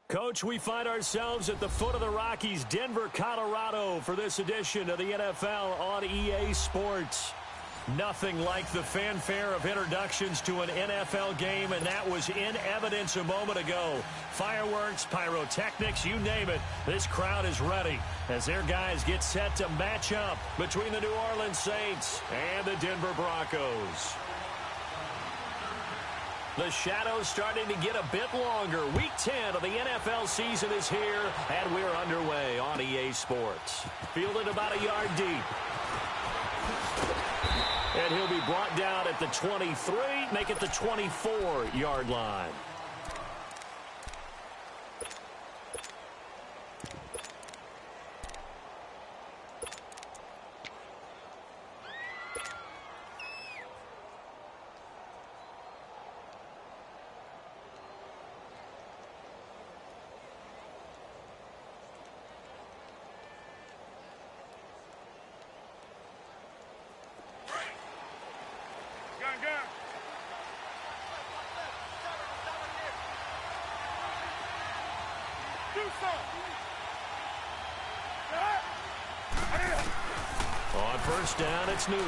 Coach, we find ourselves at the foot of the Rockies, Denver, Colorado, for this edition of the NFL on EA Sports. Nothing like the fanfare of introductions to an NFL game, and that was in evidence a moment ago. Fireworks, pyrotechnics, you name it. This crowd is ready as their guys get set to match up between the New Orleans Saints and the Denver Broncos. The shadow's starting to get a bit longer. Week 10 of the NFL season is here, and we're underway on EA Sports. Fielded about a yard deep. And he'll be brought down at the 23, make it the 24-yard line. On first down, it's Newton.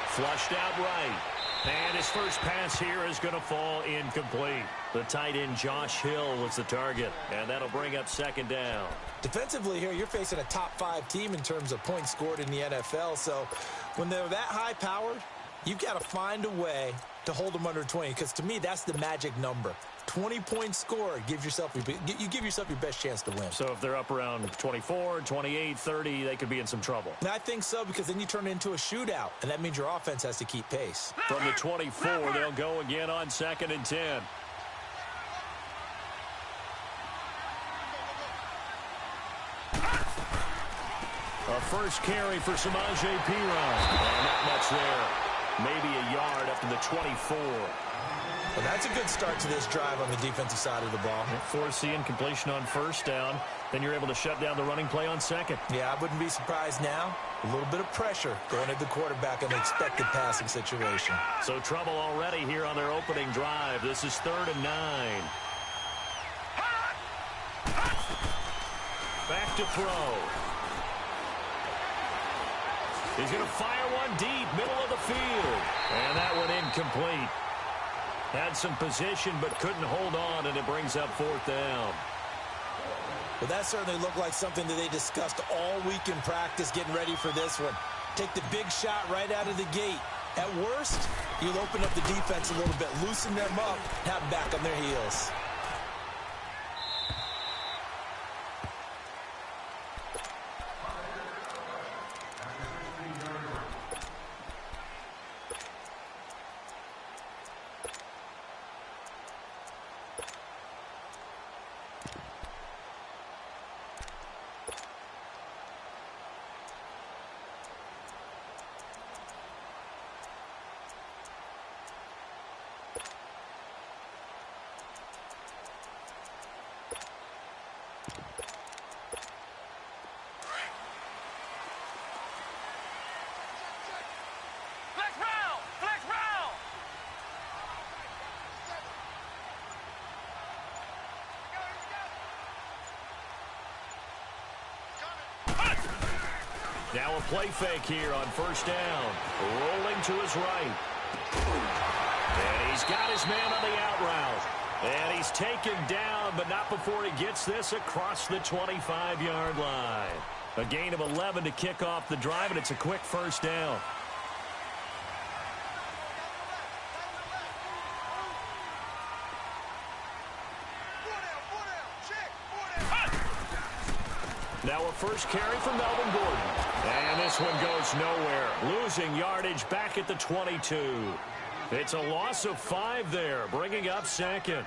Flushed out right. And his first pass here is going to fall incomplete. The tight end, Josh Hill, was the target. And that'll bring up second down. Defensively here, you're facing a top-5 team in terms of points scored in the NFL. So when they're that high-powered, you've got to find a way to hold them under 20. Because to me, that's the magic number. 20 points scored, you give yourself your best chance to win. So if they're up around 24, 28, 30, they could be in some trouble. And I think so, because then you turn it into a shootout, and that means your offense has to keep pace. From the 24, they'll go again on 2nd and 10. A first carry for Samaje Perine. And not much there. Maybe a yard up to the 24. Well, that's a good start to this drive on the defensive side of the ball. Forcing completion on first down. Then you're able to shut down the running play on second. Yeah, I wouldn't be surprised now. A little bit of pressure going at the quarterback in the expected passing situation. So trouble already here on their opening drive. This is 3rd and 9. Back to throw. He's going to fire one deep, middle of the field. And that one incomplete. Had some position but couldn't hold on, and it brings up 4th down. Well, that certainly looked like something that they discussed all week in practice getting ready for this one. Take the big shot right out of the gate. At worst, you'll open up the defense a little bit, loosen them up, have them back on their heels. Now a play fake here on first down. Rolling to his right. And he's got his man on the out route. And he's taken down, but not before he gets this across the 25-yard line. A gain of 11 to kick off the drive, and it's a quick first down. Now a first carry for Melvin Gordon. And this one goes nowhere. Losing yardage back at the 22. It's a loss of 5 there, bringing up second.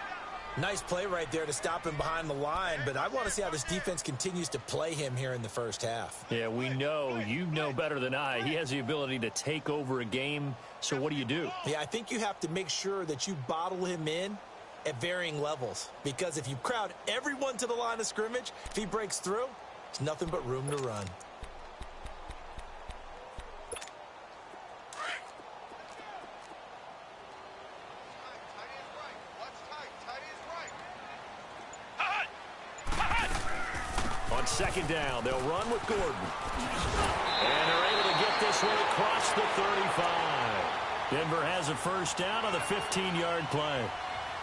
Nice play right there to stop him behind the line, but I want to see how this defense continues to play him here in the first half. Yeah, we know. You know better than I. He has the ability to take over a game, so what do you do? Yeah, I think you have to make sure that you bottle him in at varying levels, because if you crowd everyone to the line of scrimmage, if he breaks through, it's nothing but room to run. second down. They'll run with Gordon. And they're able to get this one across the 35. Denver has a first down on the 15-yard play.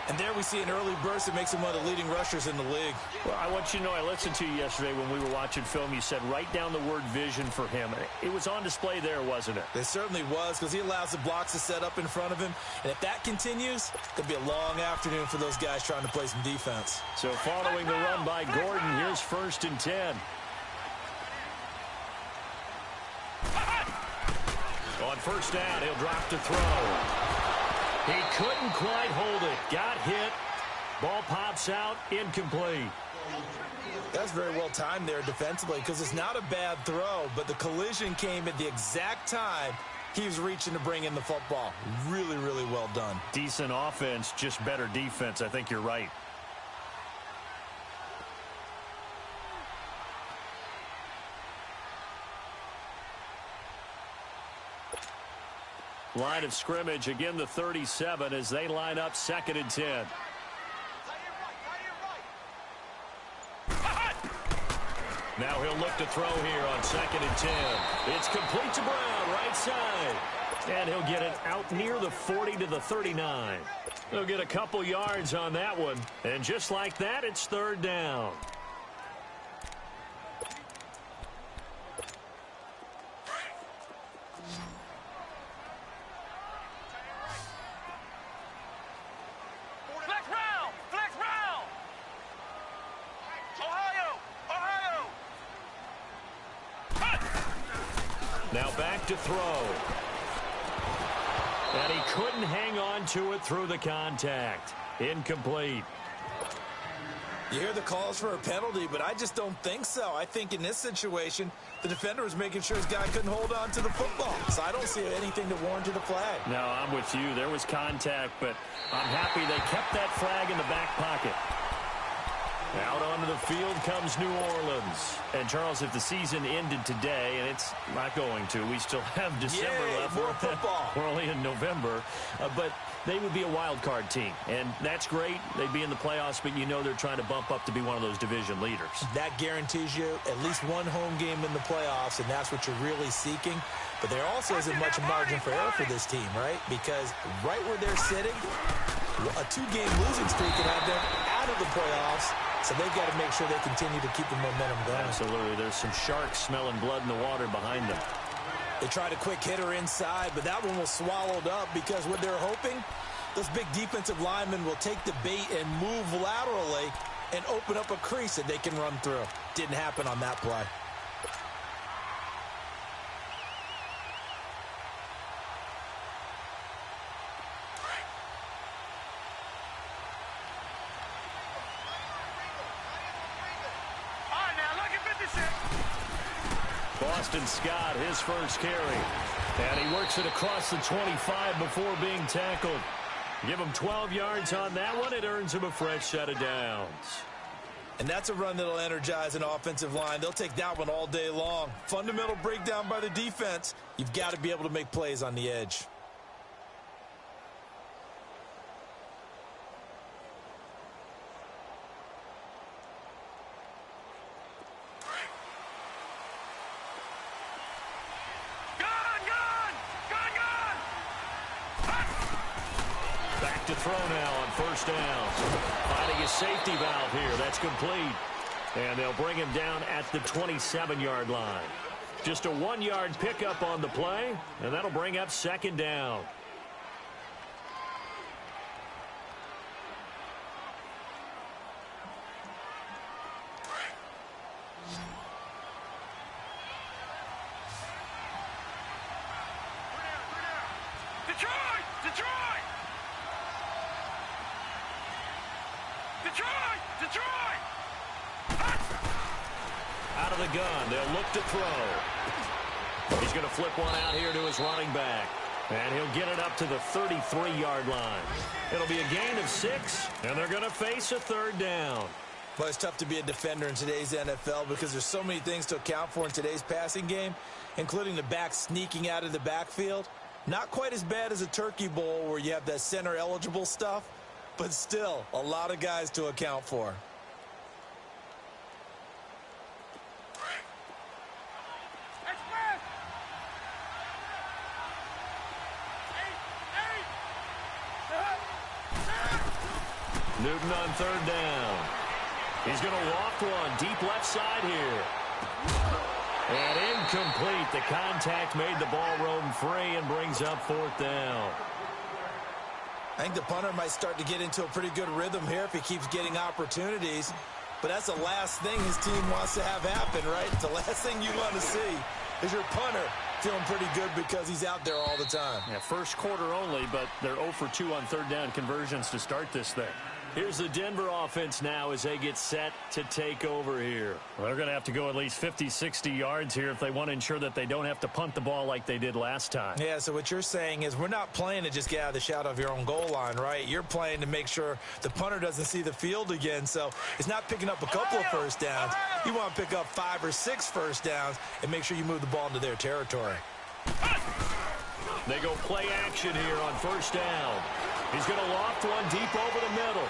And there we see an early burst that makes him one of the leading rushers in the league. Well, I want you to know, I listened to you yesterday when we were watching film. You said write down the word vision for him. It was on display there, wasn't it? It certainly was, because he allows the blocks to set up in front of him. And if that continues, it could be a long afternoon for those guys trying to play some defense. So following the run by Gordon, here's 1st and 10. On first down, he'll drop to throw. He couldn't quite hold it. Got hit. Ball pops out. Incomplete. That's very well timed there defensively, because it's not a bad throw, but the collision came at the exact time he was reaching to bring in the football. Really, really well done. Decent offense, just better defense. I think you're right. Line of scrimmage, again the 37 as they line up 2nd and 10. Now he'll look to throw here on 2nd and 10. It's complete to Brown, right side. And he'll get it out near the 40 to the 39. He'll get a couple yards on that one. And just like that, it's 3rd down. Now back to throw. And he couldn't hang on to it through the contact. Incomplete. You hear the calls for a penalty, but I just don't think so. I think in this situation, the defender was making sure his guy couldn't hold on to the football. So I don't see anything to warrant a flag. No, I'm with you. There was contact, but I'm happy they kept that flag in the back pocket. Out onto the field comes New Orleans. And, Charles, if the season ended today, and it's not going to, we still have December left. More football. We're only in November. But they would be a wild card team. And that's great. They'd be in the playoffs, but you know they're trying to bump up to be one of those division leaders. That guarantees you at least one home game in the playoffs, and that's what you're really seeking. But there also isn't much margin for error for this team, right? Because right where they're sitting, a 2-game losing streak could have them out of the playoffs. So they've got to make sure they continue to keep the momentum going. Absolutely. There's some sharks smelling blood in the water behind them. They tried a quick hitter inside, but that one was swallowed up because what they're hoping, those big defensive linemen will take the bait and move laterally and open up a crease that they can run through. Didn't happen on that play. Boston Scott, his first carry. And he works it across the 25 before being tackled. Give him 12 yards on that one. It earns him a fresh set of downs. And that's a run that'll energize an offensive line. They'll take that one all day long. Fundamental breakdown by the defense. You've got to be able to make plays on the edge. To throw now on first down. Finding his safety valve here. That's complete. And they'll bring him down at the 27-yard line. Just a 1-yard pickup on the play, and that'll bring up 2nd down. Out of the gun, they'll look to throw. He's going to flip one out here to his running back. And he'll get it up to the 33-yard line. It'll be a gain of 6, and they're going to face a 3rd down. Well, it's tough to be a defender in today's NFL because there's so many things to account for in today's passing game, including the back sneaking out of the backfield. Not quite as bad as a Turkey Bowl where you have that center-eligible stuff, but still a lot of guys to account for. Newton on third down. He's going to loft one deep left side here. And incomplete. The contact made the ball roam free and brings up fourth down. I think the punter might start to get into a pretty good rhythm here if he keeps getting opportunities. But that's the last thing his team wants to have happen, right? The last thing you want to see is your punter feeling pretty good because he's out there all the time. Yeah, first quarter only, but they're 0 for 2 on third down conversions to start this thing. Here's the Denver offense now as they get set to take over here. Well, they're going to have to go at least 50, 60 yards here if they want to ensure that they don't have to punt the ball like they did last time. Yeah, so what you're saying is we're not playing to just get out of the shadow of your own goal line, right? You're playing to make sure the punter doesn't see the field again. So it's not picking up a couple of first downs. You want to pick up 5 or 6 first downs and make sure you move the ball into their territory. They go play action here on first down. He's going to loft one deep over the middle.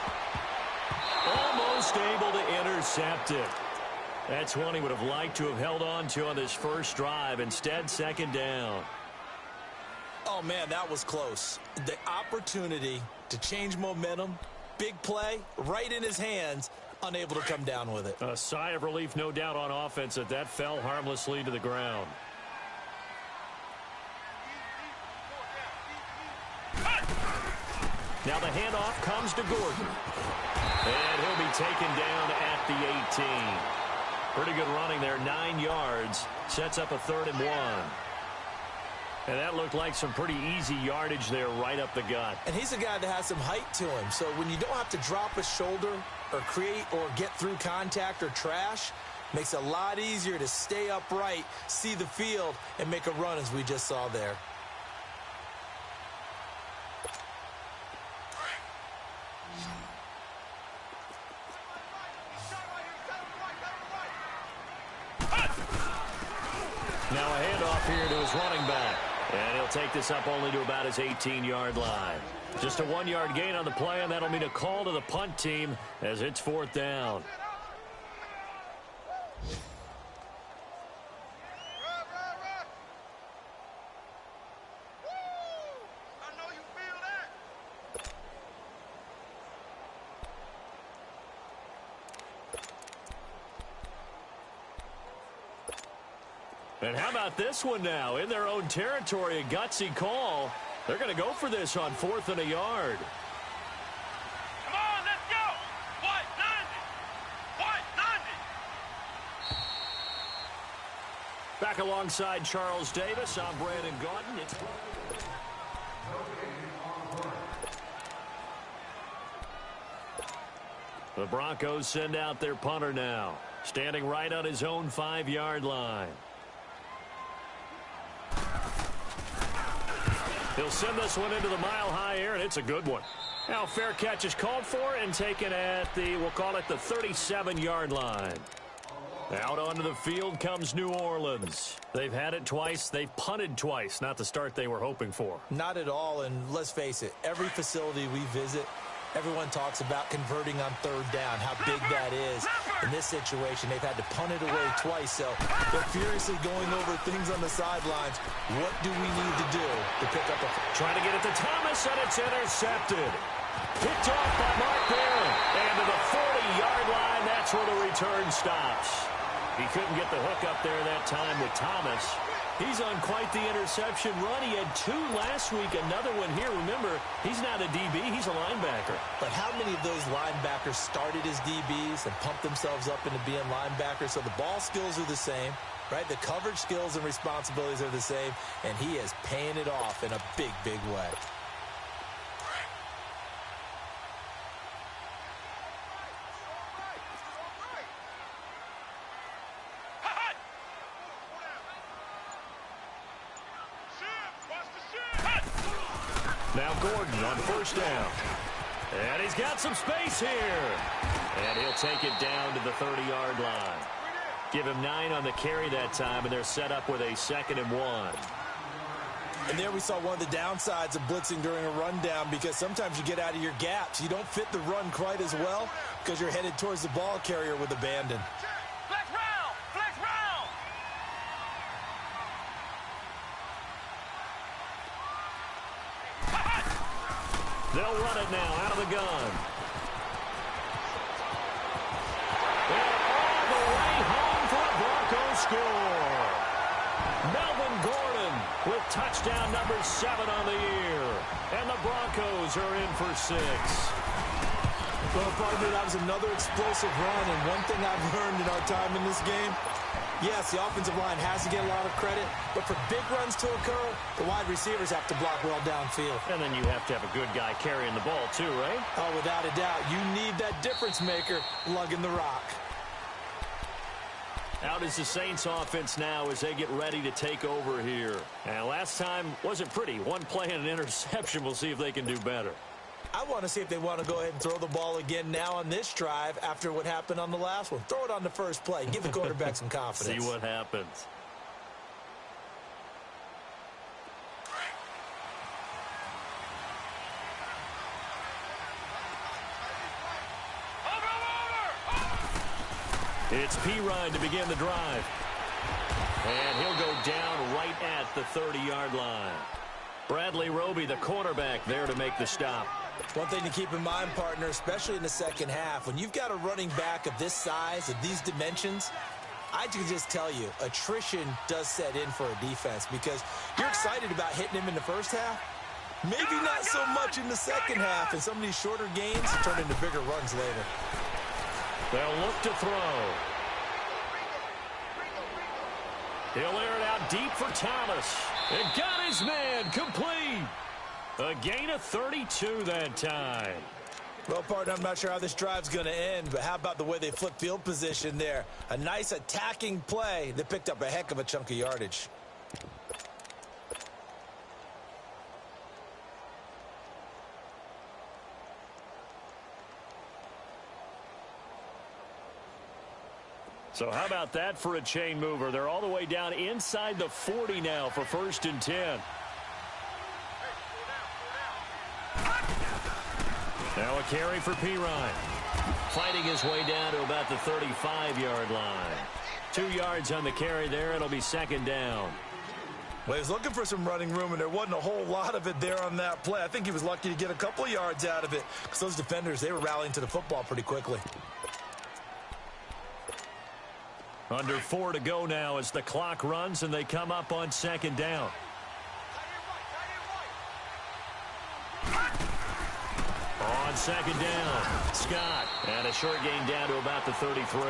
Almost able to intercept it. That's one he would have liked to have held on to on this first drive. Instead, second down. Oh, man, that was close. The opportunity to change momentum, big play, right in his hands, unable to come down with it. A sigh of relief, no doubt, on offense that fell harmlessly to the ground. Now the handoff comes to Gordon. And he'll be taken down at the 18. Pretty good running there, 9 yards. Sets up a 3rd and 1. And that looked like some pretty easy yardage there right up the gut. And he's a guy that has some height to him. So when you don't have to drop a shoulder or create or get through contact or trash, makes it a lot easier to stay upright, see the field, and make a run as we just saw there. Now a handoff here to his running back. And he'll take this up only to about his 18-yard line. Just a 1-yard gain on the play, and that'll mean a call to the punt team as it's 4th down. And how about this one now? In their own territory, a gutsy call. They're going to go for this on 4th and a yard. Come on, let's go. White 90. Back alongside Charles Davis, I'm Brandon Gaudin. The Broncos send out their punter now, standing right on his own 5-yard line. He'll send this one into the mile-high air, and it's a good one. Now, fair catch is called for and taken at the, we'll call it the 37-yard line. Out onto the field comes New Orleans. They've had it twice. They've punted twice. Not the start they were hoping for. Not at all, and let's face it, every facility we visit, everyone talks about converting on 3rd down, how big that is. In this situation, they've had to punt it away twice, so they're furiously going over things on the sidelines. What do we need to do to pick up a... Trying to get it to Thomas, and it's intercepted. Picked off by Mark Barron. And to the 40-yard line, that's where the return stops. He couldn't get the hook up there that time with Thomas. He's on quite the interception run. He had 2 last week, another one here. Remember, he's not a DB, he's a linebacker. But how many of those linebackers started as DBs and pumped themselves up into being linebackers? So the ball skills are the same, right? The coverage skills and responsibilities are the same, and he is paying it off in a big, big way. Now Gordon on 1st down. And he's got some space here. And he'll take it down to the 30-yard line. Give him 9 on the carry that time, and they're set up with a 2nd and 1. And there we saw one of the downsides of blitzing during a rundown, because sometimes you get out of your gaps. You don't fit the run quite as well because you're headed towards the ball carrier with abandon. Flex round. Flex round. They'll run it now out of the gun. score. Melvin Gordon with touchdown number 7 on the year. And the Broncos are in for 6. Well, partner, that was another explosive run, and one thing I've learned in our time in this game, yes, the offensive line has to get a lot of credit, but for big runs to occur, the wide receivers have to block well downfield. And then you have to have a good guy carrying the ball too, right? Oh, without a doubt. You need that difference maker lugging the rock. Out is the Saints offense now as they get ready to take over here. And last time wasn't pretty. One play and an interception. We'll see if they can do better. I want to see if they want to go ahead and throw the ball again now on this drive after what happened on the last one. Throw it on the first play. Give the quarterback some confidence. See what happens. It's Pirine to begin the drive. And he'll go down right at the 30-yard line. Bradley Roby, the quarterback, there to make the stop. One thing to keep in mind, partner, especially in the second half, when you've got a running back of this size, of these dimensions, I can just tell you, attrition does set in for a defense because you're excited about hitting him in the first half. Maybe not so much in the second half, and some of these shorter gains turn into bigger runs later. They'll look to throw. He'll air it out deep for Thomas. And got his man complete. A gain of 32 that time. Well, partner, I'm not sure how this drive's going to end, but how about the way they flip field position there? A nice attacking play that picked up a heck of a chunk of yardage. So how about that for a chain mover? They're all the way down inside the 40 now for 1st and 10. Now a carry for Pirine. Fighting his way down to about the 35-yard line. 2 yards on the carry there. It'll be 2nd down. Well, he was looking for some running room, and there wasn't a whole lot of it there on that play. I think he was lucky to get a couple of yards out of it because those defenders, they were rallying to the football pretty quickly. Under 4 to go now as the clock runs and they come up on 2nd down. On 2nd down, Scott. And a short gain down to about the 33.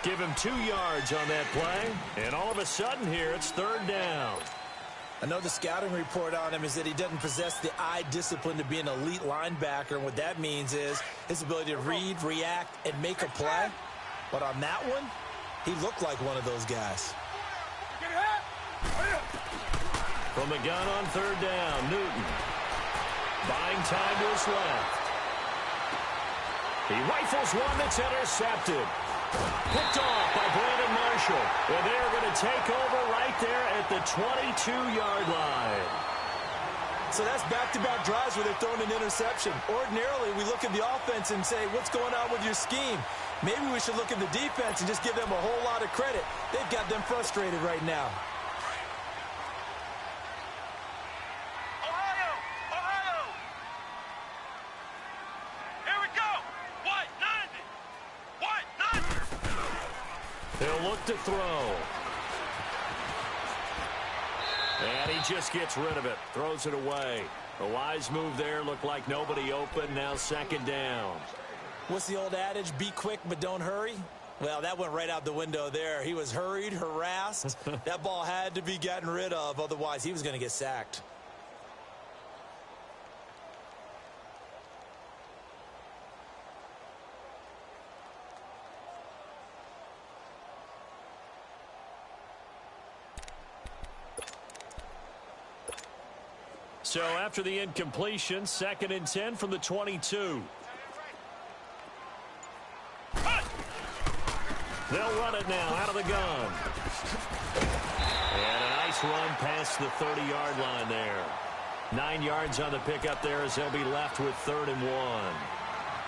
Give him 2 yards on that play. And all of a sudden here, it's 3rd down. I know the scouting report on him is that he doesn't possess the eye discipline to be an elite linebacker. And what that means is his ability to read, react, and make a play. But on that one, he looked like one of those guys. From the gun on 3rd down, Newton. Buying time to his left. He rifles one that's intercepted. Picked off by Brandon Marshall. And they're going to take over right there at the 22-yard line. So that's back-to-back drives where they're throwing an interception. Ordinarily, we look at the offense and say, what's going on with your scheme? Maybe we should look at the defense and just give them a whole lot of credit. They've got them frustrated right now. Ohio! Here we go! White, 90! White, 90! They'll look to throw. And he just gets rid of it. Throws it away. A wise move there. Looked like nobody open. Now 2nd down. What's the old adage? Be quick, but don't hurry? Well, that went right out the window there. He was hurried, harassed. That ball had to be gotten rid of. Otherwise, he was going to get sacked. So after the incompletion, 2nd and 10 from the 22. They'll run it now out of the gun. And a nice run past the 30-yard line there. 9 yards on the pickup there as they'll be left with 3rd and 1.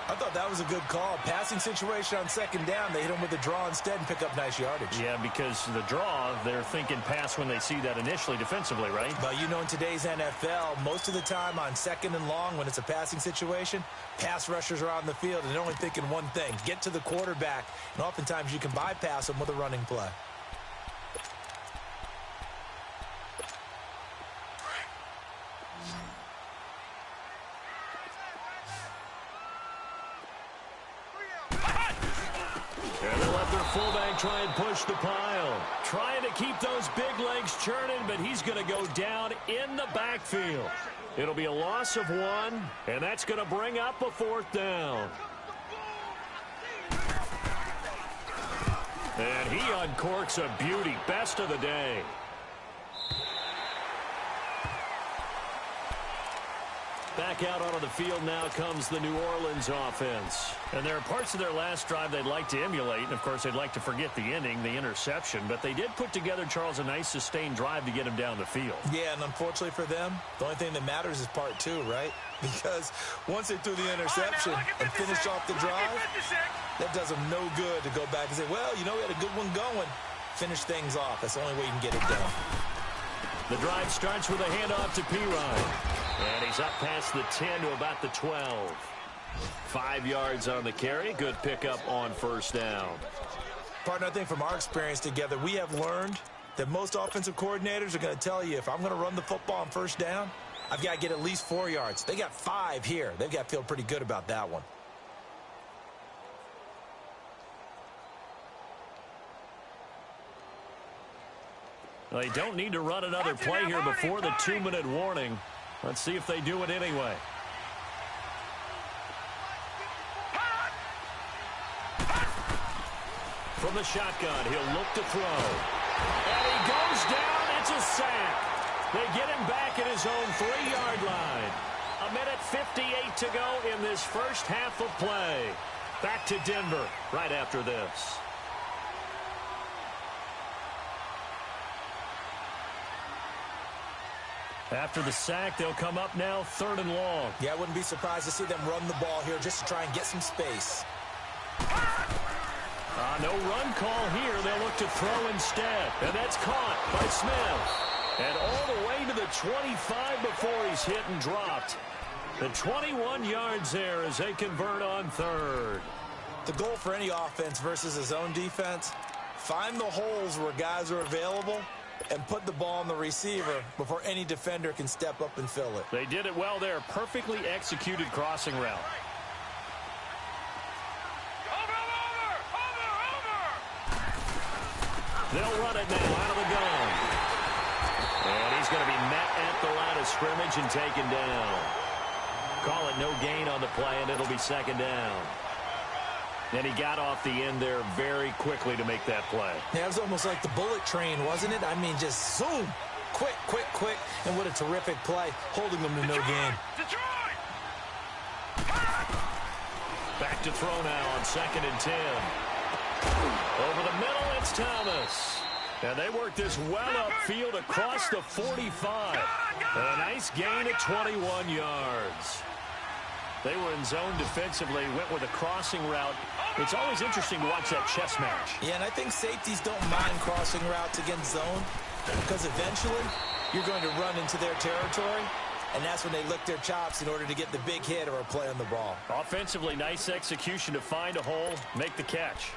I thought that was a good call. Passing situation on 2nd down. They hit him with a draw instead and pick up nice yardage. Yeah, because the draw, they're thinking pass when they see that initially defensively, right? But you know, in today's NFL, most of the time on 2nd and long, when it's a passing situation, pass rushers are on the field and they're only thinking one thing, get to the quarterback. And oftentimes you can bypass them with a running play. fullback try and push the pile. Trying to keep those big legs churning, but he's going to go down in the backfield. It'll be a loss of 1, and that's going to bring up a 4th down. And he uncorks a beauty. Best of the day. Back out onto the field now comes the New Orleans offense. And there are parts of their last drive they'd like to emulate. And, of course, they'd like to forget the inning, the interception. But they did put together, Charles, a nice sustained drive to get him down the field. Yeah, and unfortunately for them, the only thing that matters is part 2, right? Because once they threw the interception and finished off the drive, that does them no good to go back and say, well, you know, we had a good one going. Finish things off. That's the only way you can get it done. The drive starts with a handoff to Pirine. And he's up past the 10 to about the 12. 5 yards on the carry. Good pickup on 1st down. Partner, I think from our experience together, we have learned that most offensive coordinators are going to tell you, if I'm going to run the football on 1st down, I've got to get at least 4 yards. They got 5 here. They've got to feel pretty good about that one. Well, they don't need to run another play here before the 2-minute warning. Let's see if they do it anyway. From the shotgun, he'll look to throw. And he goes down. It's a sack. They get him back at his own 3-yard line. 1:58 to go in this first half of play. Back to Denver right after this. After the sack, they'll come up now 3rd and long. Yeah, I wouldn't be surprised to see them run the ball here just to try and get some space. No run call here. They'll look to throw instead. And that's caught by Smith. And all the way to the 25 before he's hit and dropped. The 21 yards there as they convert on 3rd. The goal for any offense versus a zone defense, find the holes where guys are available and put the ball on the receiver before any defender can step up and fill it. They did it well there. Perfectly executed crossing route. They'll run it now out of the gun. And he's going to be met at the line of scrimmage and taken down. Call it no gain on the play, and it'll be 2nd down. And he got off the end there very quickly to make that play. Yeah, it was almost like the bullet train, wasn't it? I mean, just zoom. Quick, quick, quick. And what a terrific play, holding them to no gain. Back to throw now on 2nd and 10. Over the middle, it's Thomas. And they work this well upfield across the 45. And a nice gain of 21 yards. They were in zone defensively, went with a crossing route. It's always interesting to watch that chess match. Yeah, and I think safeties don't mind crossing routes against zone because eventually you're going to run into their territory, and that's when they lick their chops in order to get the big hit or a play on the ball. Offensively, nice execution to find a hole, make the catch.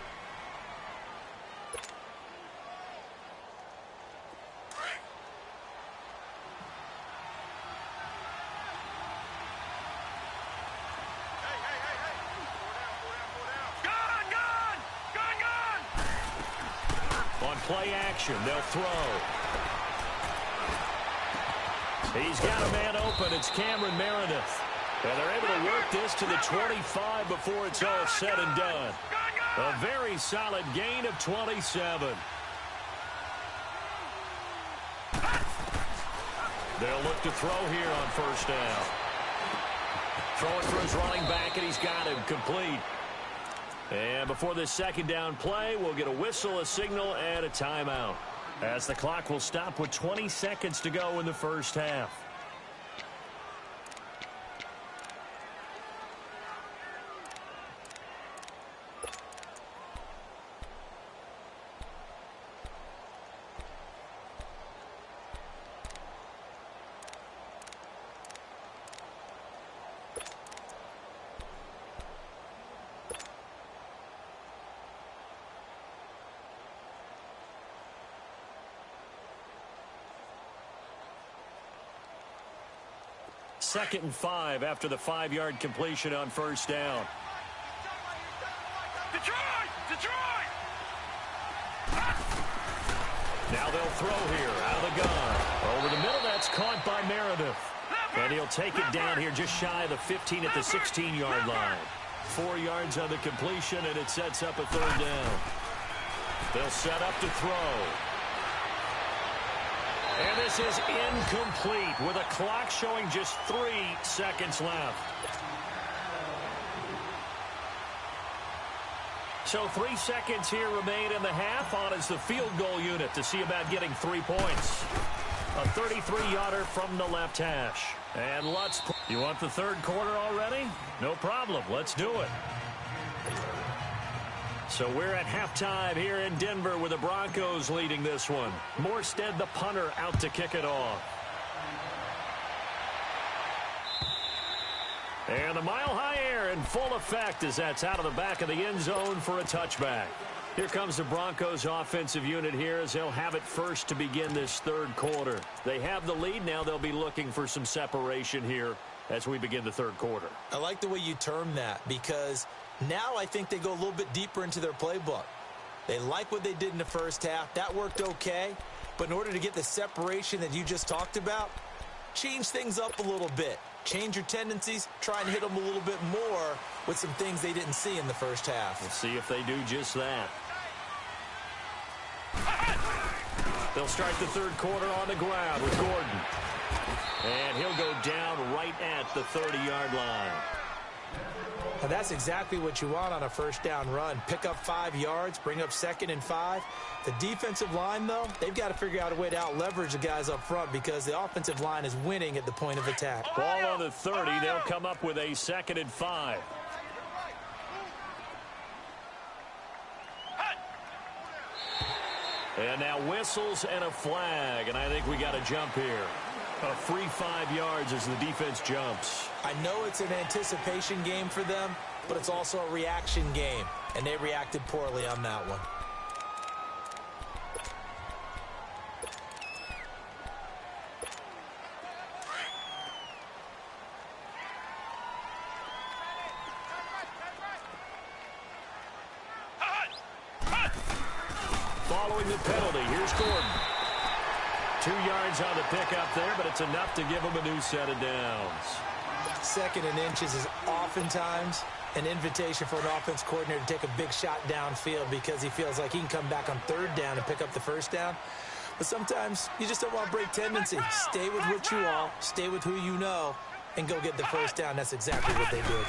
Play action. They'll throw. He's got a man open. It's Cameron Meredith. And they're able to work this to the 25 before it's all said and done. A very solid gain of 27. They'll look to throw here on 1st down. Throwing for his running back, and he's got him complete. And before this 2nd down play, we'll get a whistle, a signal, and a timeout, as the clock will stop with 20 seconds to go in the first half. Second and 5 after the 5-yard completion on 1st down. Detroit! Detroit! Now they'll throw here out of the gun. Over the middle, that's caught by Meredith. And he'll take it down here just shy of the 15 at the 16-yard line. 4 yards on the completion, and it sets up a third down. They'll set up to throw. And this is incomplete with a clock showing just 3 seconds left. So 3 seconds here remain in the half. On is the field goal unit to see about getting 3 points. A 33-yarder from the left hash. And you want the third quarter already? No problem. Let's do it. So we're at halftime here in Denver with the Broncos leading this one. Morstead, the punter, out to kick it off. And the mile-high air in full effect as that's out of the back of the end zone for a touchback. Here comes the Broncos offensive unit here as they'll have it first to begin this third quarter. They have the lead. Now they'll be looking for some separation here as we begin the third quarter. I like the way you term that because now I think they go a little bit deeper into their playbook. They like what they did in the first half. That worked okay. But in order to get the separation that you just talked about, change things up a little bit. Change your tendencies. Try and hit them a little bit more with some things they didn't see in the first half. We'll see if they do just that. They'll start the third quarter on the ground with Gordon. And he'll go down right at the 30-yard line. Now that's exactly what you want on a first down run. Pick up 5 yards, bring up 2nd and 5. The defensive line, though, they've got to figure out a way to out-leverage the guys up front because the offensive line is winning at the point of attack. Ball on the 30. They'll come up with a 2nd and 5. And now whistles and a flag, and I think we got a jump here. A free 5 yards as the defense jumps. I know it's an anticipation game for them, but it's also a reaction game, and they reacted poorly on that one. Following the penalty, here's Gordon. 2 yards on the pickup there, but it's enough to give him a new set of downs. 2nd and inches is oftentimes an invitation for an offense coordinator to take a big shot downfield because he feels like he can come back on 3rd down and pick up the 1st down. But sometimes you just don't want to break tendency. Stay with what you are, stay with who you know, and go get the 1st down. That's exactly what they did.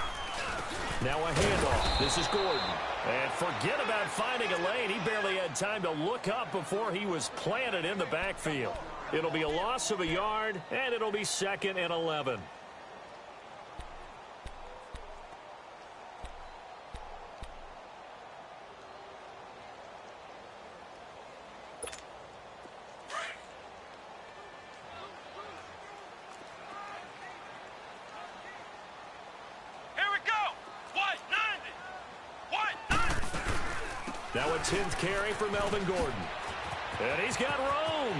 Now a handoff. This is Gordon. And forget about finding a lane. He barely had time to look up before he was planted in the backfield. It'll be a loss of a yard, and it'll be 2nd and 11. Now a 10th carry for Melvin Gordon. And he's got room.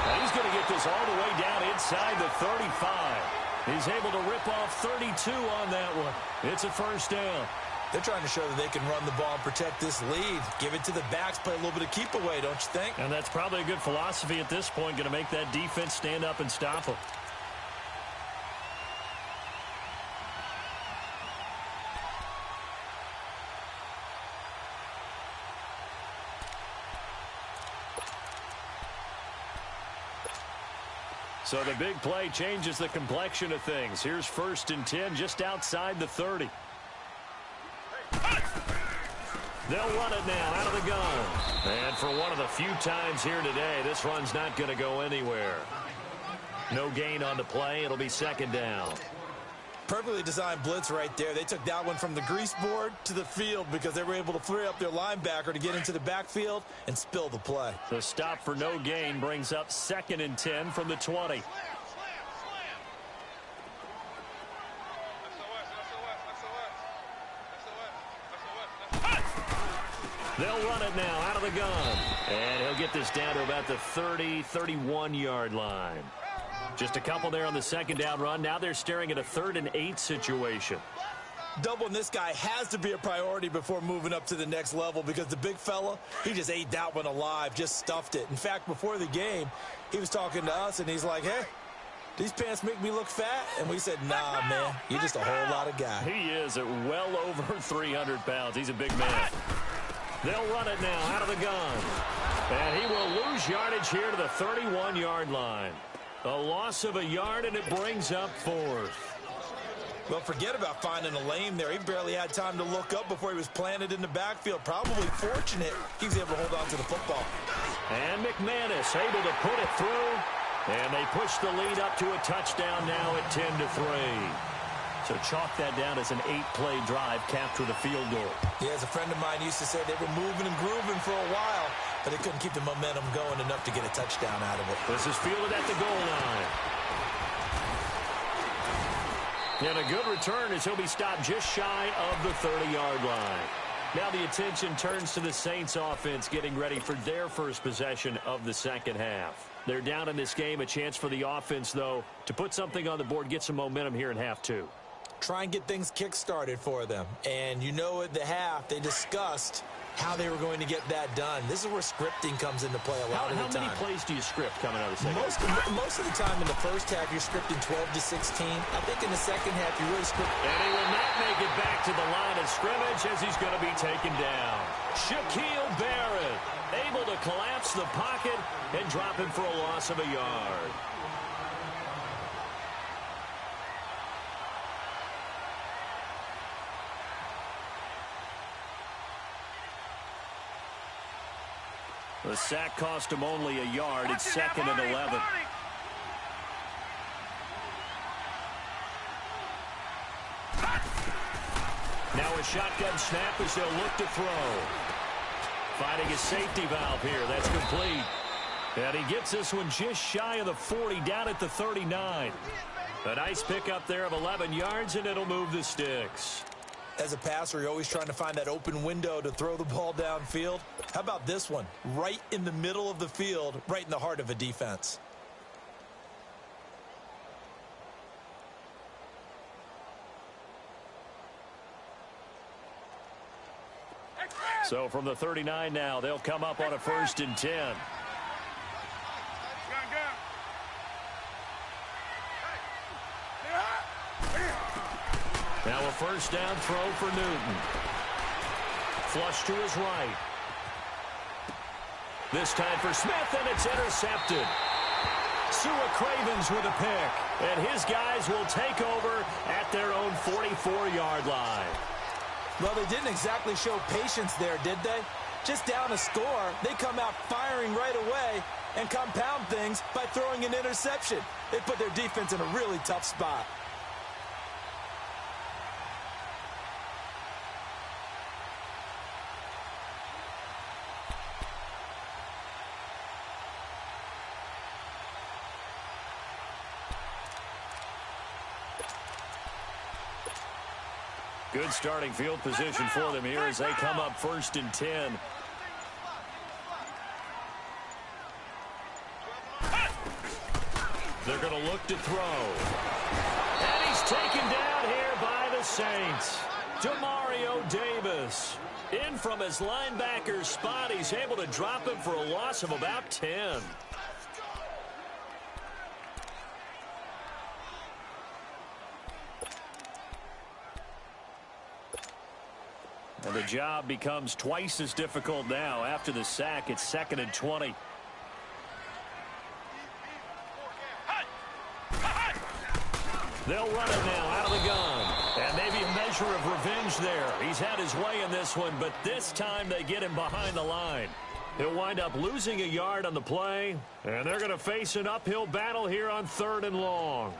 And he's going to get this all the way down inside the 35. He's able to rip off 32 on that one. It's a 1st down. They're trying to show that they can run the ball and protect this lead. Give it to the backs, play a little bit of keep away, don't you think? And that's probably a good philosophy at this point, going to make that defense stand up and stop them. So the big play changes the complexion of things. Here's 1st and 10 just outside the 30. They'll run it now out of the gun. And for one of the few times here today, this run's not going to go anywhere. No gain on the play. It'll be 2nd down. Perfectly designed blitz right there. They took that one from the grease board to the field because they were able to free up their linebacker to get into the backfield and spill the play. The stop for no gain brings up 2nd and 10 from the 20. They'll run it now out of the gun. And he'll get this down to about the 30, 31-yard line. Just a couple there on the 2nd down run. Now they're staring at a 3rd and 8 situation. Doubling this guy has to be a priority before moving up to the next level because the big fella, he just ate that one alive, just stuffed it. In fact, before the game, he was talking to us, and he's like, hey, these pants make me look fat? And we said, nah, man, you're just a whole lot of guy. He is at well over 300 pounds. He's a big man. They'll run it now out of the gun. And he will lose yardage here to the 31-yard line. A loss of a yard, and it brings up fourth. Well, forget about finding a lane there. He barely had time to look up before he was planted in the backfield. Probably fortunate he was able to hold on to the football. And McManus able to put it through. And they push the lead up to a touchdown now at 10-3. So chalk that down as an 8-play drive, capture the field goal. Yeah, as a friend of mine used to say, they were moving and grooving for a while, but they couldn't keep the momentum going enough to get a touchdown out of it. This is fielded at the goal line. And a good return as he'll be stopped just shy of the 30-yard line. Now the attention turns to the Saints offense getting ready for their first possession of the second half. They're down in this game. A chance for the offense, though, to put something on the board, get some momentum here in half two. Try and get things kick-started for them. And you know at the half, they discussed how they were going to get that done. This is where scripting comes into play a lot of the time. How many plays do you script coming out of the second half? Most of the time in the first half, you're scripting 12 to 16. I think in the second half, you really script. And he will not make it back to the line of scrimmage as he's going to be taken down. Shaquille Barrett able to collapse the pocket and drop him for a loss of a yard. The sack cost him only a yard. It's second and 11. Now a shotgun snap as they'll look to throw. Finding a safety valve here. That's complete. And he gets this one just shy of the 40, down at the 39. A nice pickup there of 11 yards, and it'll move the sticks. As a passer, you're always trying to find that open window to throw the ball downfield. How about this one? Right in the middle of the field, right in the heart of a defense. So from the 39 now, they'll come up on a 1st and 10. Now a first down throw for Newton. Flush to his right. This time for Smith, and it's intercepted. Sua Cravens with a pick, and his guys will take over at their own 44-yard line. Well, they didn't exactly show patience there, did they? Just down a score, they come out firing right away and compound things by throwing an interception. They put their defense in a really tough spot. Good starting field position for them here as they come up 1st and 10. They're going to look to throw. And he's taken down here by the Saints. Demario Davis. In from his linebacker spot. He's able to drop him for a loss of about 10. And the job becomes twice as difficult now. After the sack, it's 2nd and 20. They'll run it now out of the gun. And maybe a measure of revenge there. He's had his way in this one, but this time they get him behind the line. He'll wind up losing a yard on the play, and they're going to face an uphill battle here on 3rd and long.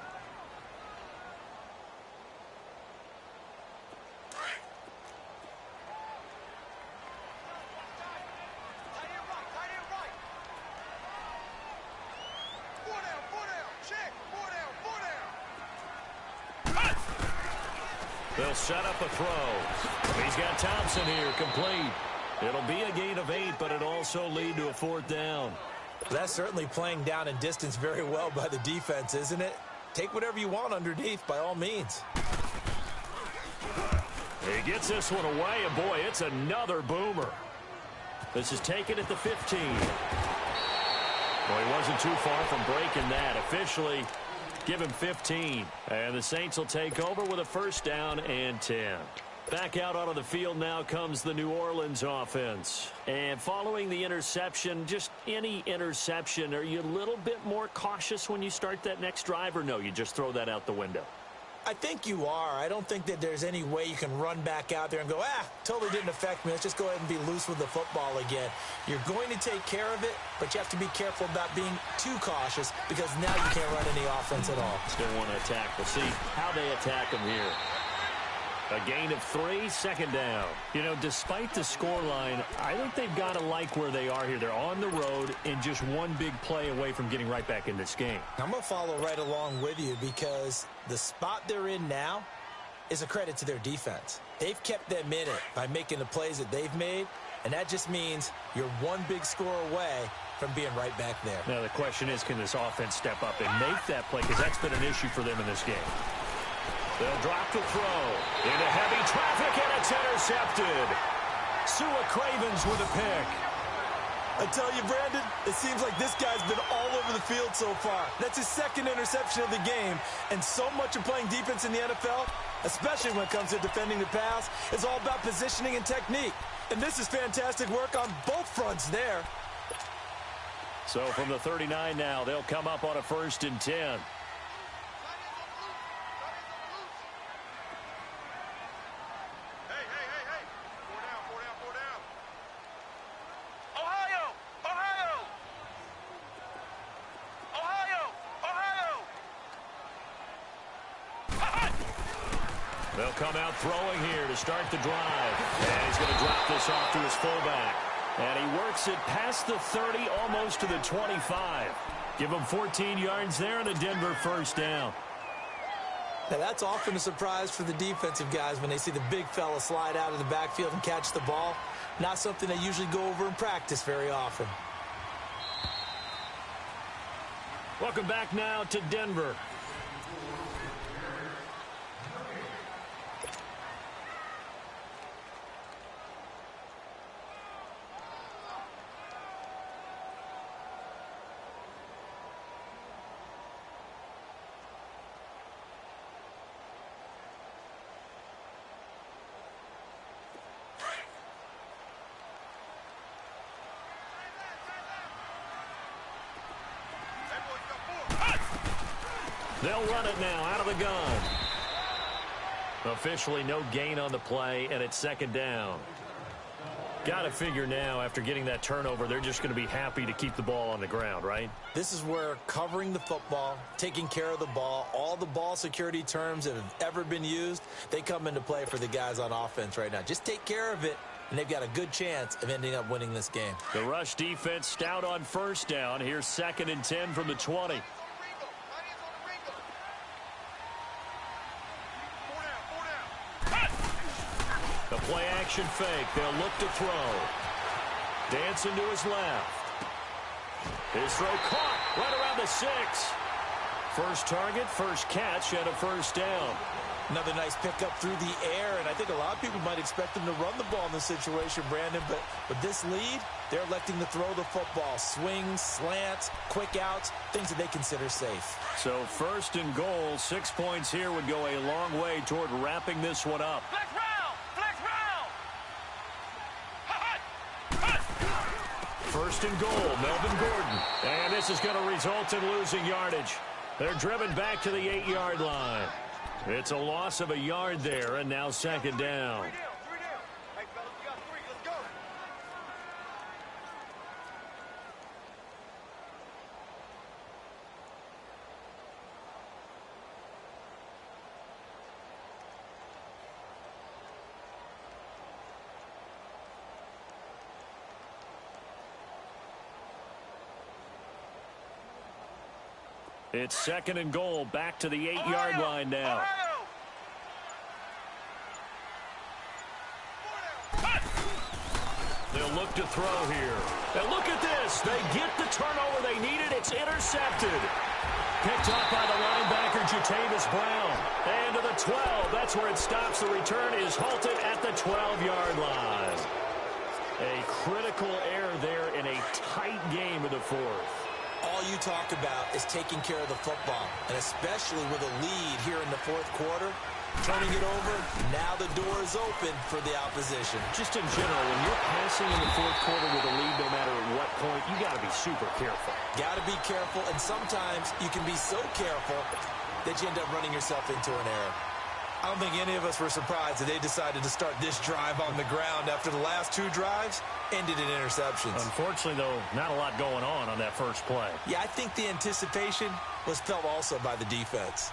They'll set up a throw. He's got Thompson here, complete. It'll be a gain of 8, but it'll also lead to a 4th down. That's certainly playing down in distance very well by the defense, isn't it? Take whatever you want underneath, by all means. He gets this one away, and boy, it's another boomer. This is taken at the 15. Well, he wasn't too far from breaking that. Officially, give him 15. And the Saints will take over with a first down and 10. Back out onto the field now comes the New Orleans offense. And following the interception, just any interception, are you a little bit more cautious when you start that next drive, or no, you just throw that out the window? I think you are. I don't think that there's any way you can run back out there and go, totally didn't affect me. Let's just go ahead and be loose with the football again. You're going to take care of it, but you have to be careful about being too cautious because now you can't run any offense at all. Still want to attack. We'll see how they attack him here. A gain of 3, second down. You know, despite the scoreline, I think they've got to like where they are here. They're on the road and just one big play away from getting right back in this game. I'm going to follow right along with you because the spot they're in now is a credit to their defense. They've kept them in it by making the plays that they've made, and that just means you're one big score away from being right back there. Now, the question is, can this offense step up and make that play? Because that's been an issue for them in this game. They'll drop the throw into heavy traffic, and it's intercepted. Sua Cravens with a pick. I tell you, Brandon, it seems like this guy's been all over the field so far. That's his second interception of the game, and so much of playing defense in the NFL, especially when it comes to defending the pass, is all about positioning and technique. And this is fantastic work on both fronts there. So from the 39 now, they'll come up on a 1st and 10. They'll come out throwing here to start the drive. And he's going to drop this off to his fullback. And he works it past the 30, almost to the 25. Give him 14 yards there and a Denver first down. Now, that's often a surprise for the defensive guys when they see the big fella slide out of the backfield and catch the ball. Not something they usually go over in practice very often. Welcome back now to Denver. They'll run it now out of the gun. Officially no gain on the play, and it's second down. Got to figure now, after getting that turnover, they're just going to be happy to keep the ball on the ground, right? This is where covering the football, taking care of the ball, all the ball security terms that have ever been used, they come into play for the guys on offense right now. Just take care of it, and they've got a good chance of ending up winning this game. The rush defense stout on first down. Here's 2nd and 10 from the 20. The play action fake. They'll look to throw. Dancing to his left. His throw caught right around the 6. First target, first catch, and a first down. Another nice pickup through the air, and I think a lot of people might expect them to run the ball in this situation, Brandon, but with this lead, they're electing to throw the football. Swings, slants, quick outs, things that they consider safe. So 1st and goal, 6 points here would go a long way toward wrapping this one up. Flex round! Flex round! Hut! 1st and goal, Melvin Gordon. And this is going to result in losing yardage. They're driven back to the 8-yard line. It's a loss of a yard there, and now second down. Hey, fellas, we got 3. Let's go. It's 2nd and goal, back to the 8-yard line now. They'll look to throw here. And look at this. They get the turnover they needed. It's intercepted. Picked up by the linebacker Jatavis Brown. And to the 12. That's where it stops. The return is halted at the 12-yard line. A critical error there in a tight game in the fourth. All you talk about is taking care of the football, and especially with a lead here in the fourth quarter, turning it over, now the door is open for the opposition. Just in general, when you're passing in the fourth quarter with a lead, no matter at what point, you got to be super careful. Got to be careful, and sometimes you can be so careful that you end up running yourself into an error. I don't think any of us were surprised that they decided to start this drive on the ground after the last two drives ended in interceptions. Unfortunately, though, not a lot going on that first play. Yeah, I think the anticipation was felt also by the defense.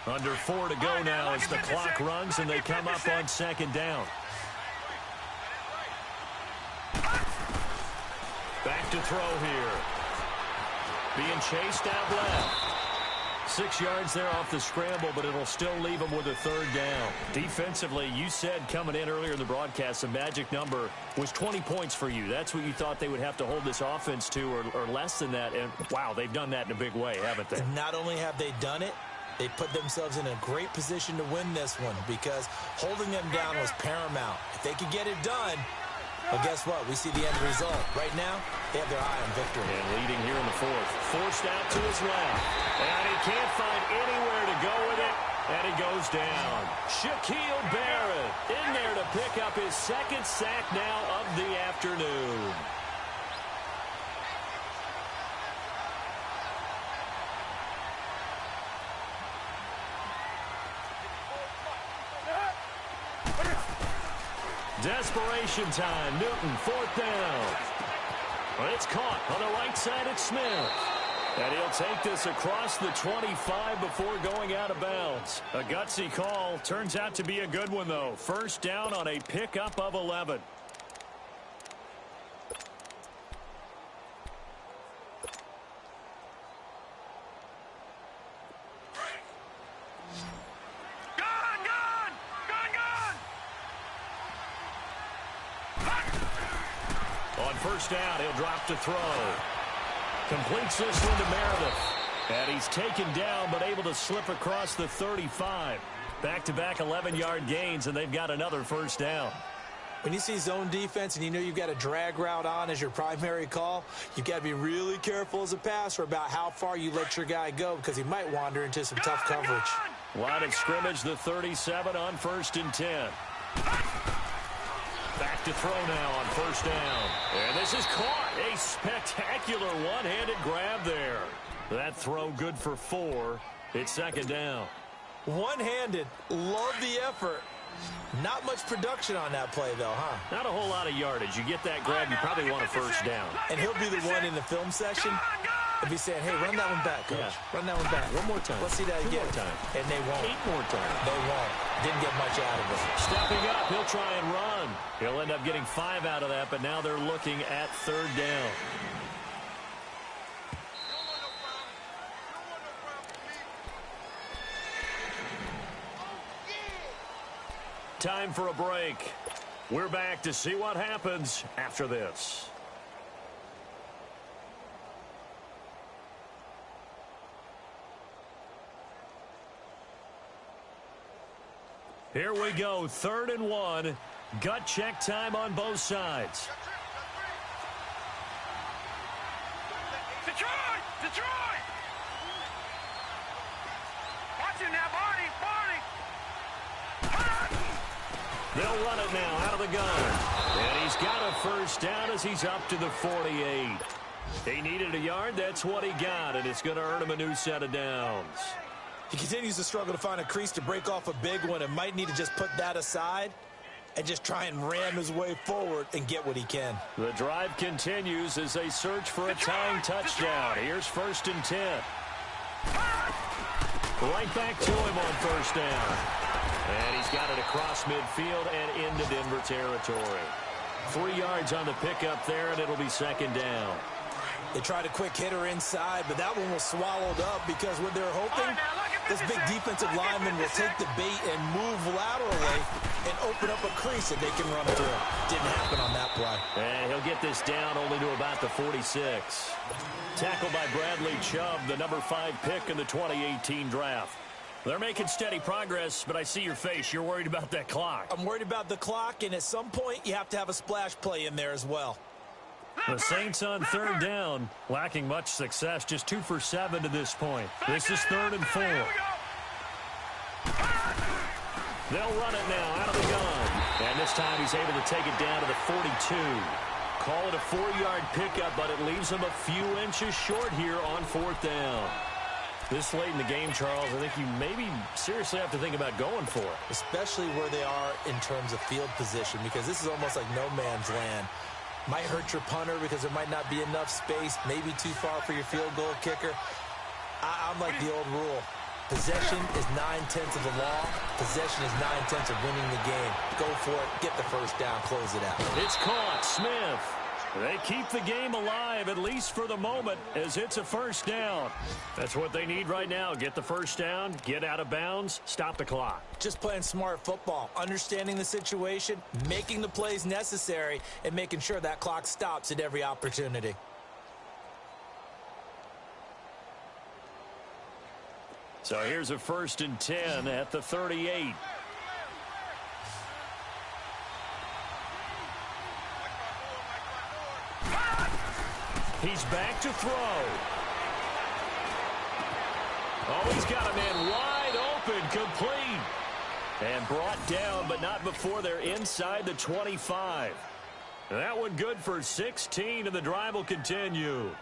Under 4 to go now as the clock runs and they come up on second down. Back to throw here. Being chased out left. 6 yards there off the scramble, but it'll still leave them with a third down. Defensively, you said coming in earlier in the broadcast, the magic number was 20 points for you. That's what you thought they would have to hold this offense to, or less than that. And, wow, they've done that in a big way, haven't they? And not only have they done it, they put themselves in a great position to win this one because holding them down was paramount. If they could get it done, well, guess what? We see the end result. Right now, they have their eye on victory. And leading here in the fourth. Forced out to his left. And he can't find anywhere to go with it. And he goes down. Shaquille Barrett in there to pick up his second sack now of the afternoon. Desperation time. Newton, fourth down. Well, it's caught on the right side at Smith. And he'll take this across the 25 before going out of bounds. A gutsy call. Turns out to be a good one, though. First down on a pickup of 11. First down, he'll drop to throw. Completes this one to Meredith. And he's taken down, but able to slip across the 35. Back-to-back 11-yard gains, and they've got another first down. When you see zone defense and you know you've got a drag route on as your primary call, you've got to be really careful as a passer about how far you let your guy go because he might wander into some tough coverage. Line of scrimmage, the 37 on 1st and 10. Back to throw now on first down. And this is caught. A spectacular one-handed grab there. That throw good for 4. It's second down. One-handed. Love the effort. Not much production on that play, though, huh? Not a whole lot of yardage. You get that grab, you probably want a first down. And he'll be the one in the film session if he's saying, hey, run that one back, coach. Yeah. Run that one back. One more time. Let's see that again. 2 more times. And they won't. 8 more times. They won't. Didn't get much out of it. Stepping up, he'll try and run. He'll end up getting 5 out of that, but now they're looking at third down. Time for a break. We're back to see what happens after this. Here we go, 3rd and 1. Gut check time on both sides. Detroit! Detroit! Watch him now, Barney! Barney! They'll run it now out of the gun. And he's got a first down as he's up to the 48. He needed a yard. That's what he got, and it's going to earn him a new set of downs. He continues to struggle to find a crease to break off a big one and might need to just put that aside and just try and ram his way forward and get what he can. The drive continues as they search for a tying touchdown. Here's 1st and 10. Right back to him on first down. And he's got it across midfield and into Denver territory. 3 yards on the pickup there, and it'll be second down. They tried a quick hitter inside, but that one was swallowed up because what they're hoping, this big defensive lineman will take the bait and move laterally and open up a crease that they can run through. Didn't happen on that play. And he'll get this down only to about the 46. Tackled by Bradley Chubb, the number 5 pick in the 2018 draft. They're making steady progress, but I see your face. You're worried about that clock. I'm worried about the clock, and at some point, you have to have a splash play in there as well. The Saints on third down, lacking much success, just 2 for 7 to this point. This is 3rd and 4. They'll run it now out of the gun. And this time he's able to take it down to the 42. Call it a 4-yard pickup, but it leaves him a few inches short here on 4th down. This late in the game, Charles, I think you maybe seriously have to think about going for it. Especially where they are in terms of field position, because this is almost like no man's land. Might hurt your punter because there might not be enough space, maybe too far for your field goal kicker. I'm like the old rule. Possession is 9/10 of the law. Possession is 9/10 of winning the game. Go for it. Get the first down. Close it out. It's caught. Smith. They keep the game alive, at least for the moment, as it's a first down. That's what they need right now. Get the first down, get out of bounds, stop the clock. Just playing smart football, understanding the situation, making the plays necessary, and making sure that clock stops at every opportunity. So here's a 1st and 10 at the 38. He's back to throw. Oh, he's got a man wide open, complete. And brought down, but not before they're inside the 25. That one good for 16, and the drive will continue.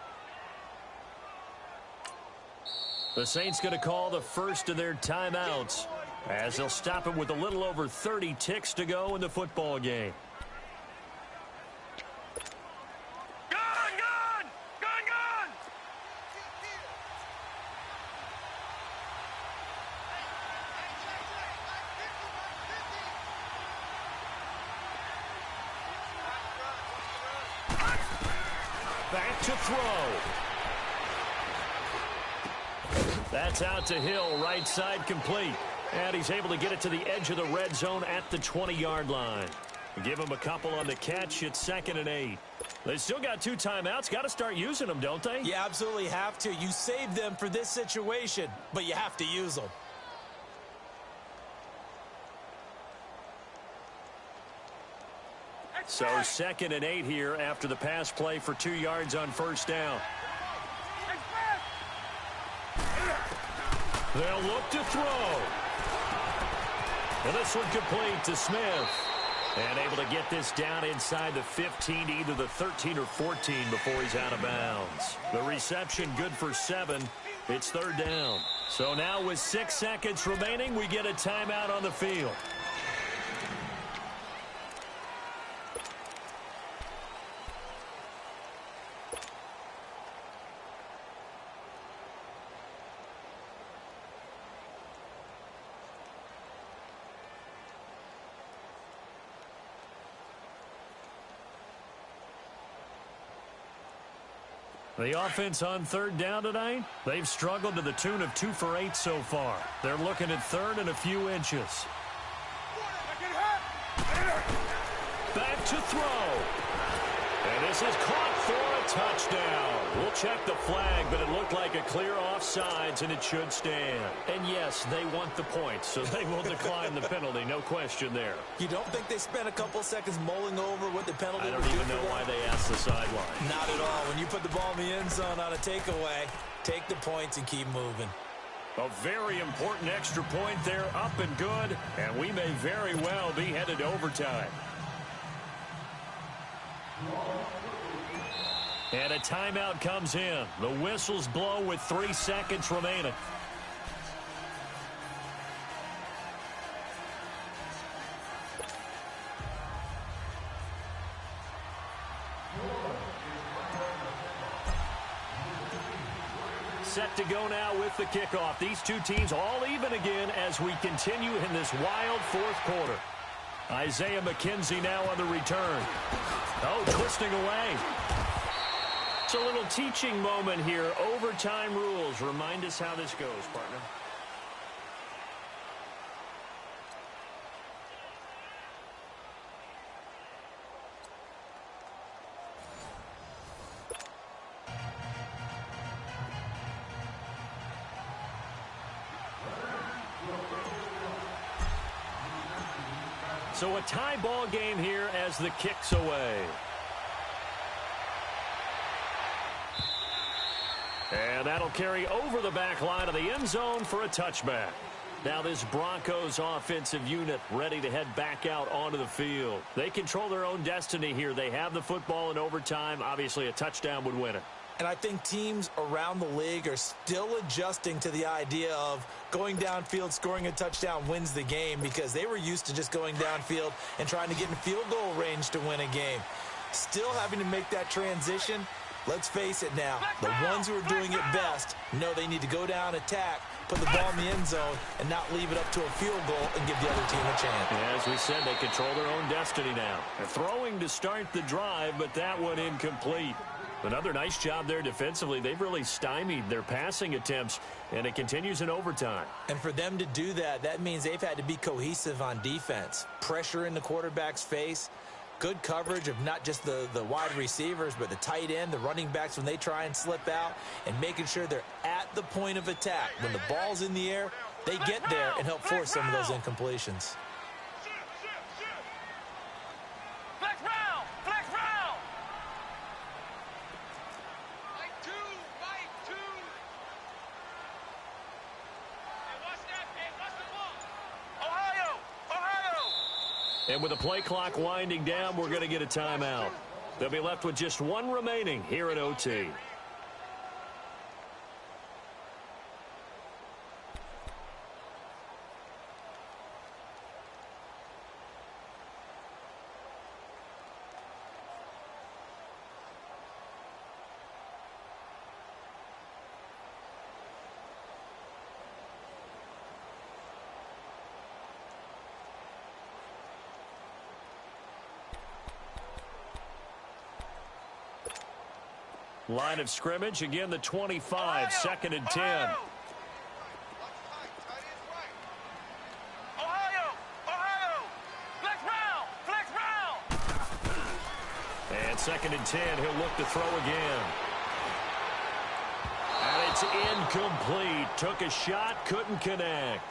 The Saints going to call the first of their timeouts as they'll stop it with a little over 30 ticks to go in the football game. Back to throw. That's out to Hill, right side complete. And he's able to get it to the edge of the red zone at the 20-yard line. Give him a couple on the catch. It's 2nd and 8. They still got 2 timeouts. Got to start using them, don't they? You absolutely have to. You save them for this situation, but you have to use them. So 2nd and 8 here after the pass play for 2 yards on first down. They'll look to throw. And this one complete to Smith. And able to get this down inside the 15 to either the 13 or 14 before he's out of bounds. The reception good for 7. It's 3rd down. So now with 6 seconds remaining, we get a timeout on the field. The offense on 3rd down tonight, they've struggled to the tune of 2 for 8 so far. They're looking at 3rd and a few inches. Back to throw. And this is caught for a touchdown. We'll check the flag, but it looked like a clear offsides, and it should stand. And yes, they want the points, so they will decline the penalty, no question there. You don't think they spent a couple seconds mulling over what the penalty I don't even know why they asked the sideline. Not at all. When you put the ball in the end zone on a takeaway, take the points and keep moving. A very important extra point there, up and good, and we may very well be headed to overtime. And a timeout comes in. The whistles blow with 3 seconds remaining. Set to go now with the kickoff. These two teams all even again as we continue in this wild 4th quarter. Isaiah McKenzie now on the return. Oh, twisting away. It's a little teaching moment here. Overtime rules. Remind us how this goes, partner. So a tie ball game here as the kick's away. And that'll carry over the back line of the end zone for a touchback. Now this Broncos offensive unit ready to head back out onto the field. They control their own destiny here. They have the football in overtime. Obviously, a touchdown would win it. And I think teams around the league are still adjusting to the idea of going downfield, scoring a touchdown wins the game, because they were used to just going downfield and trying to get in field goal range to win a game. Still having to make that transition. Let's face it now, the ones who are doing it best know they need to go down, attack, put the ball in the end zone, and not leave it up to a field goal and give the other team a chance. As we said, they control their own destiny now. They're throwing to start the drive, but that one incomplete. Another nice job there defensively. They've really stymied their passing attempts, and it continues in overtime. And for them to do that, that means they've had to be cohesive on defense. Pressure in the quarterback's face. Good coverage of not just the wide receivers, but the tight end, the running backs when they try and slip out, and making sure they're at the point of attack. When the ball's in the air, they get there and help force some of those incompletions. Flex round! Flex round! Fight two! Fight two! Hey, watch that, man. Watch the ball. Ohio! Ohio! And with the play clock winding down, we're going to get a timeout. They'll be left with just one remaining here at OT. Line of scrimmage, again the 25, second and 10. Ohio! Ohio! Flex round! Flex round! And second and 10, he'll look to throw again. And it's incomplete. Took a shot, couldn't connect.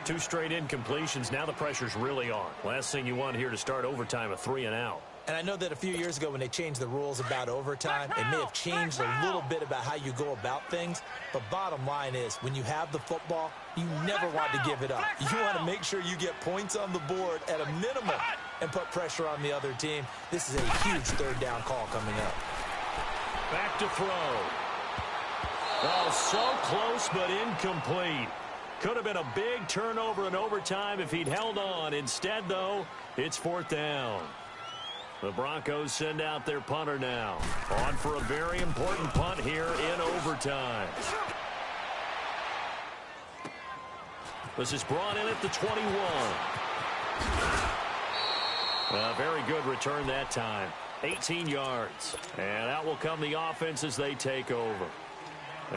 Two straight incompletions. Now the pressure's really on. Last thing you want here to start overtime, a 3 and out. And I know that a few years ago when they changed the rules about overtime, it may have changed a little bit about how you go about things. But bottom line is, when you have the football, you never want to give it up. You want to make sure you get points on the board at a minimum and put pressure on the other team. This is a huge third down call coming up. Back to throw. Oh, so close but incomplete. Could have been a big turnover in overtime if he'd held on. Instead, though, it's fourth down. The Broncos send out their punter now. On for a very important punt here in overtime. This is brought in at the 21. A very good return that time. 18 yards. And out will come the offense as they take over.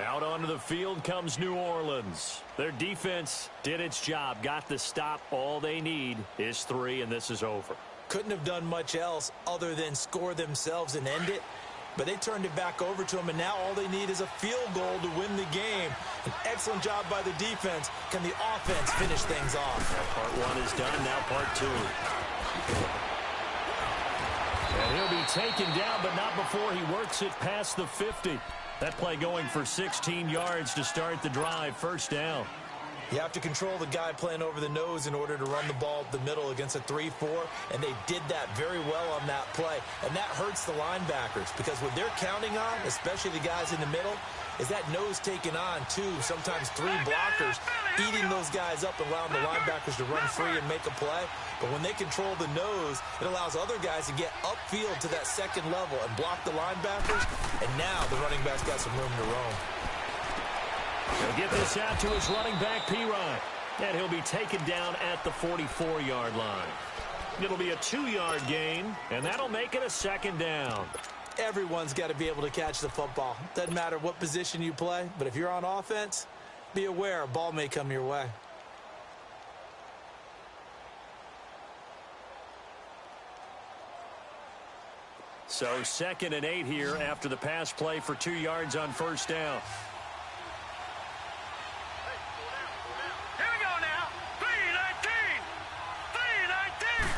Out onto the field comes New Orleans. Their defense did its job, got the stop. All they need is 3, and this is over. Couldn't have done much else other than score themselves and end it. But they turned it back over to them, and now all they need is a field goal to win the game. An excellent job by the defense. Can the offense finish things off? Now part 1 is done, now part 2. And he'll be taken down, but not before he works it past the 50. That play going for 16 yards to start the drive. First down. You have to control the guy playing over the nose in order to run the ball up the middle against a 3-4, and they did that very well on that play. And that hurts the linebackers because what they're counting on, especially the guys in the middle, is that nose taking on 2, sometimes 3 blockers, eating those guys up and allowing the linebackers to run free and make a play. But when they control the nose, it allows other guys to get upfield to that second level and block the linebackers, and now the running back's got some room to roam. He'll get this out to his running back, P-Ryan. And he'll be taken down at the 44-yard line. It'll be a 2-yard gain, and that'll make it a second down. Everyone's got to be able to catch the football. Doesn't matter what position you play, but if you're on offense, be aware a ball may come your way. So 2nd and 8 here after the pass play for 2 yards on first down. Here we go now. 3-19. 3-19.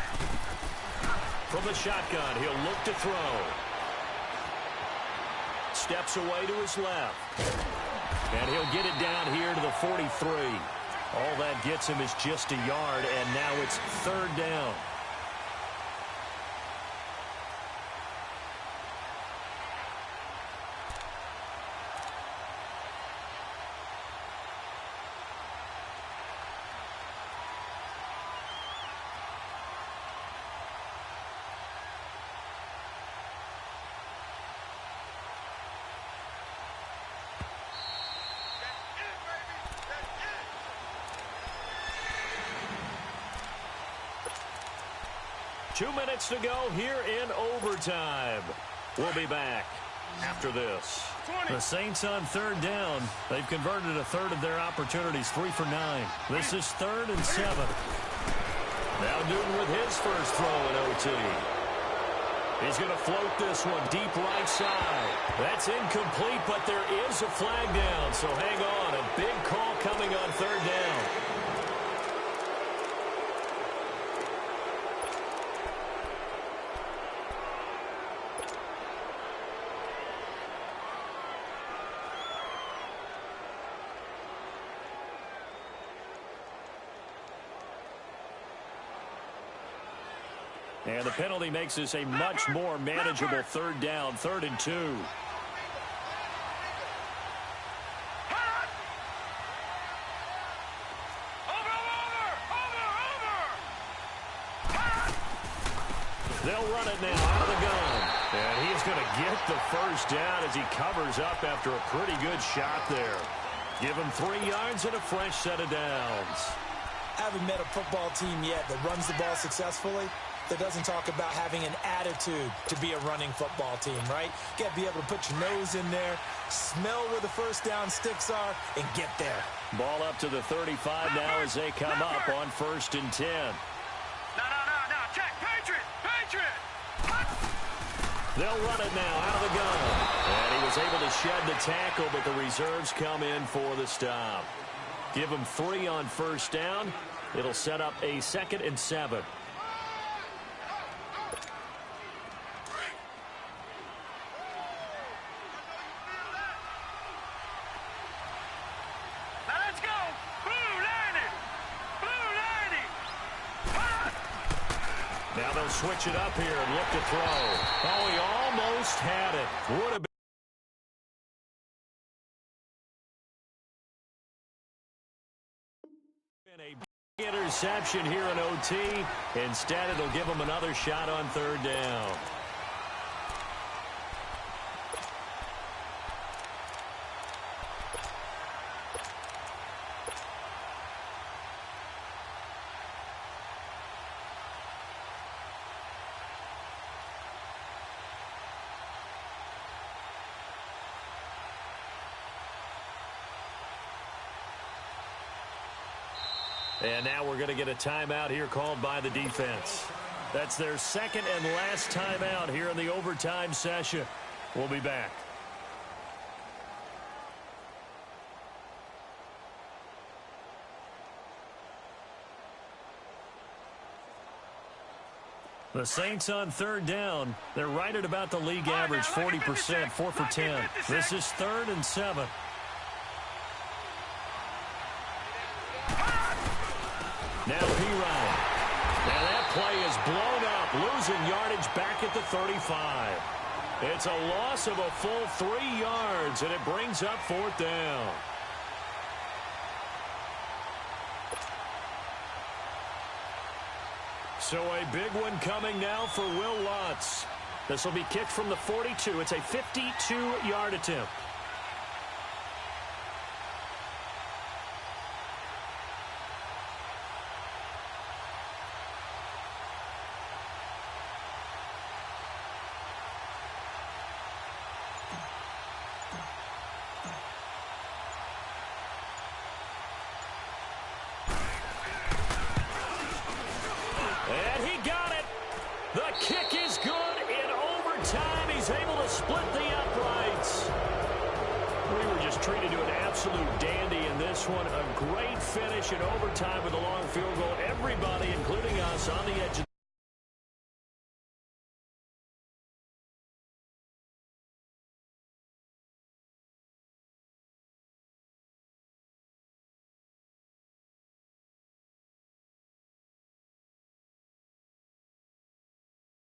From the shotgun, he'll look to throw. Steps away to his left. And he'll get it down here to the 43. All that gets him is just a yard, and now it's 3rd down. Two minutes to go here in overtime. We'll be back after this. The Saints on 3rd down. They've converted a third of their opportunities, 3 for 9. This is 3rd and 7. Now Newton with his first throw in OT. He's going to float this one deep right side. That's incomplete, but there is a flag down, so hang on. A big call coming on 3rd down. And the penalty makes this a much more manageable 3rd down, 3rd and 2. They'll run it now out of the gun. And he's going to get the first down as he covers up after a pretty good shot there. Give him 3 yards and a fresh set of downs. I haven't met a football team yet that runs the ball successfully that doesn't talk about having an attitude to be a running football team, right? You got to be able to put your nose in there, smell where the first down sticks are, and get there. Ball up to the 35 now as they come up on 1st and 10. No. Check. Patriot. They'll run it now out of the gun. And he was able to shed the tackle, but the reserves come in for the stop. Give him 3 on first down. It'll set up a 2nd and 7. Now they'll switch it up here and look to throw. Oh, he almost had it. Would have been a big interception here in OT. Instead, it'll give him another shot on 3rd down. And now we're going to get a timeout here called by the defense. That's their 2nd and last timeout here in the overtime session. We'll be back. The Saints on 3rd down. They're right at about the league average, 40%, 4 for 10. This is 3rd and 7. Now P-Ryan. And that play is blown up, losing yardage back at the 35. It's a loss of a full 3 yards, and it brings up 4th down. So a big one coming now for Will Lutz. This will be kicked from the 42. It's a 52-yard attempt. kick is good in overtime. He's able to split the uprights. We were just treated to an absolute dandy in this one. A great finish in overtime with a long field goal. Everybody, including us, on the edge of